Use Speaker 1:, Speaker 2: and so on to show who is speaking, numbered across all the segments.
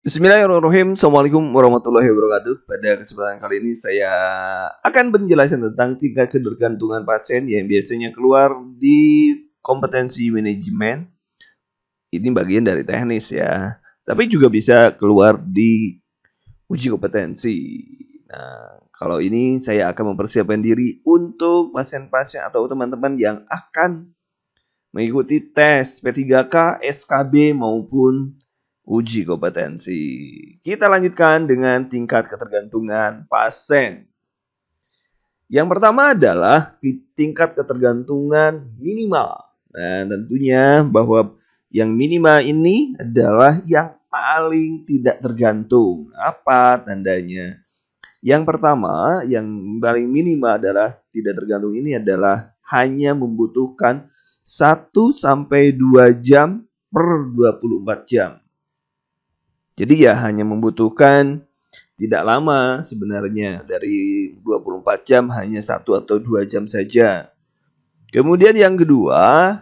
Speaker 1: Bismillahirrahmanirrahim. Assalamualaikum warahmatullahi wabarakatuh. Pada kesempatan kali ini saya akan menjelaskan tentang tingkat ketergantungan pasien yang biasanya keluar di kompetensi manajemen. Ini bagian dari teknis ya. Tapi juga bisa keluar di uji kompetensi. Nah, kalau ini saya akan mempersiapkan diri untuk pasien-pasien atau teman-teman yang akan mengikuti tes P3K, SKB maupun uji kompetensi. Kita lanjutkan dengan tingkat ketergantungan pasien. Yang pertama adalah tingkat ketergantungan minimal. Nah, tentunya bahwa yang minimal ini adalah yang paling tidak tergantung. Apa tandanya? Yang pertama, yang paling minimal adalah tidak tergantung ini adalah hanya membutuhkan 1 sampai 2 jam per 24 jam. Jadi ya hanya membutuhkan tidak lama sebenarnya, dari 24 jam hanya 1 atau 2 jam saja. Kemudian yang kedua,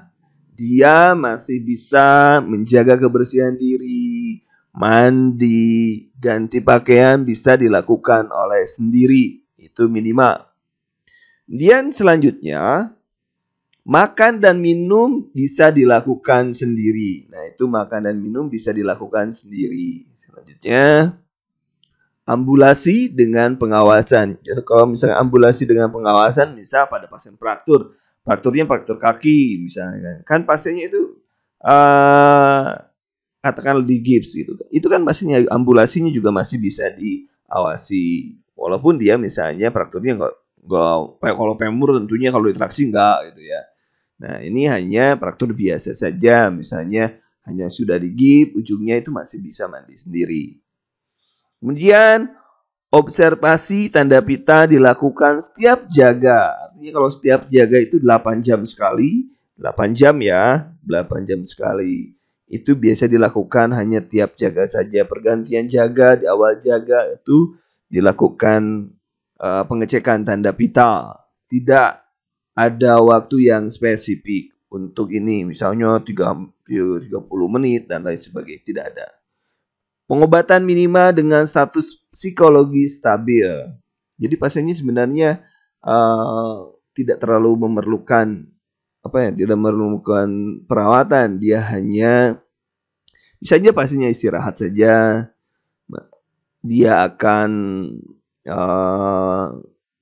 Speaker 1: dia masih bisa menjaga kebersihan diri, mandi, ganti pakaian bisa dilakukan oleh sendiri. Itu minimal. Kemudian selanjutnya, makan dan minum bisa dilakukan sendiri. Nah, itu makan dan minum bisa dilakukan sendiri. Selanjutnya, ambulasi dengan pengawasan. Jadi kalau misalnya ambulasi dengan pengawasan, misal pada pasien frakturnya fraktur kaki misalnya. Kan pasiennya itu katakan di gips gitu. Itu kan pasiennya, ambulasinya juga masih bisa diawasi. Walaupun dia misalnya frakturnya nggak kalau femur tentunya kalau ditraksi enggak gitu ya. Nah, ini hanya fraktur biasa saja, misalnya hanya sudah digip, ujungnya itu masih bisa mandi sendiri. Kemudian, observasi tanda pita dilakukan setiap jaga. Artinya kalau setiap jaga itu 8 jam sekali, 8 jam ya, 8 jam sekali. Itu biasa dilakukan hanya tiap jaga saja. Pergantian jaga, di awal jaga itu dilakukan pengecekan tanda pita. Tidak ada waktu yang spesifik untuk ini, misalnya 30 menit dan lain sebagainya, tidak ada. Pengobatan minimal dengan status psikologi stabil. Jadi pasiennya sebenarnya tidak terlalu memerlukan tidak memerlukan perawatan, dia hanya bisa saja pasiennya istirahat saja, dia akan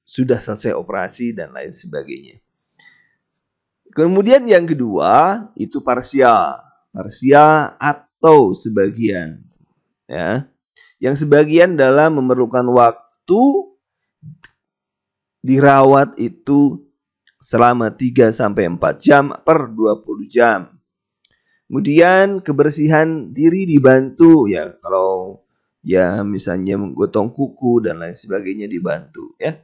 Speaker 1: sudah selesai operasi dan lain sebagainya. Kemudian yang kedua itu parsial atau sebagian, ya. Yang sebagian dalam memerlukan waktu dirawat itu selama 3 sampai 4 jam per 20 jam. Kemudian kebersihan diri dibantu ya, kalau ya misalnya menggotong kuku dan lain sebagainya dibantu ya.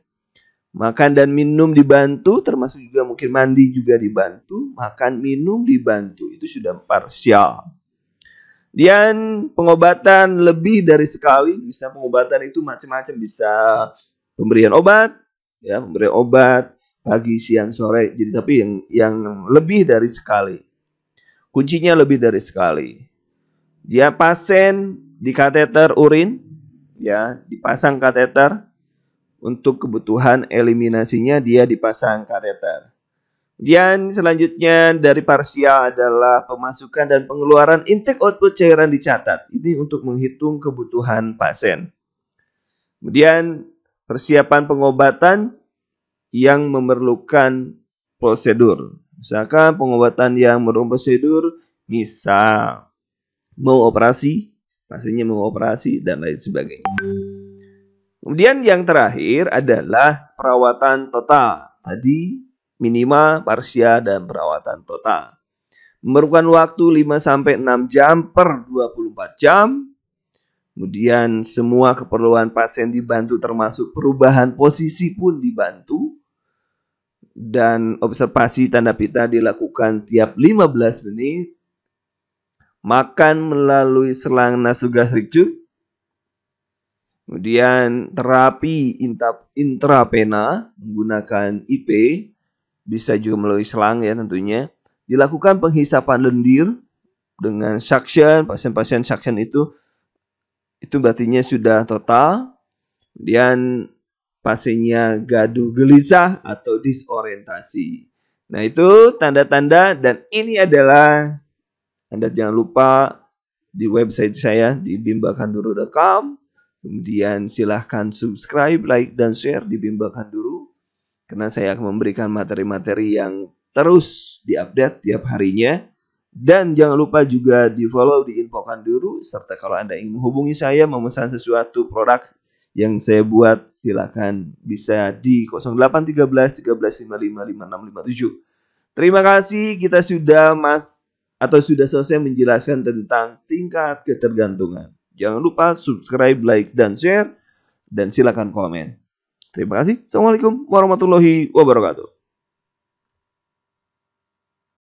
Speaker 1: Makan dan minum dibantu, termasuk juga mungkin mandi juga dibantu. Makan, minum dibantu, itu sudah parsial. Dan pengobatan lebih dari sekali, bisa pengobatan itu macam-macam, bisa pemberian obat, ya pemberian obat pagi, siang, sore. Jadi tapi yang lebih dari sekali. Kuncinya lebih dari sekali. Dia pasien di kateter urin, ya dipasang kateter. Untuk kebutuhan eliminasinya dia dipasang kateter. Dan selanjutnya dari parsial adalah pemasukan dan pengeluaran intake output cairan dicatat. Ini untuk menghitung kebutuhan pasien. Kemudian persiapan pengobatan yang memerlukan prosedur. Misalkan pengobatan yang memerlukan prosedur, misal mau operasi, pasiennya mau operasi dan lain sebagainya. Kemudian yang terakhir adalah perawatan total. Tadi minimal, parsial, dan perawatan total. Memerlukan waktu 5 sampai 6 jam per 24 jam. Kemudian semua keperluan pasien dibantu, termasuk perubahan posisi pun dibantu. Dan observasi tanda pita dilakukan tiap 15 menit. Makan melalui selang nasogastrik tube. Kemudian terapi intravena menggunakan IP, bisa juga melalui selang ya tentunya. Dilakukan penghisapan lendir dengan suction, pasien-pasien suction itu itu berarti sudah total. Kemudian pasiennya gaduh gelisah atau disorientasi. Nah, itu tanda-tanda, dan ini adalah, Anda jangan lupa di website saya di bimbakanduru.com. Kemudian silahkan subscribe, like, dan share di Bimba Kanduru, karena saya akan memberikan materi-materi yang terus diupdate tiap harinya. Dan jangan lupa juga di follow di Info Kanduru, serta kalau Anda ingin menghubungi saya memesan sesuatu produk yang saya buat, silakan bisa di 0813 1355 5657. Terima kasih, kita sudah selesai menjelaskan tentang tingkat ketergantungan. Jangan lupa subscribe, like, dan share, dan silakan komen. Terima kasih. Assalamualaikum warahmatullahi wabarakatuh.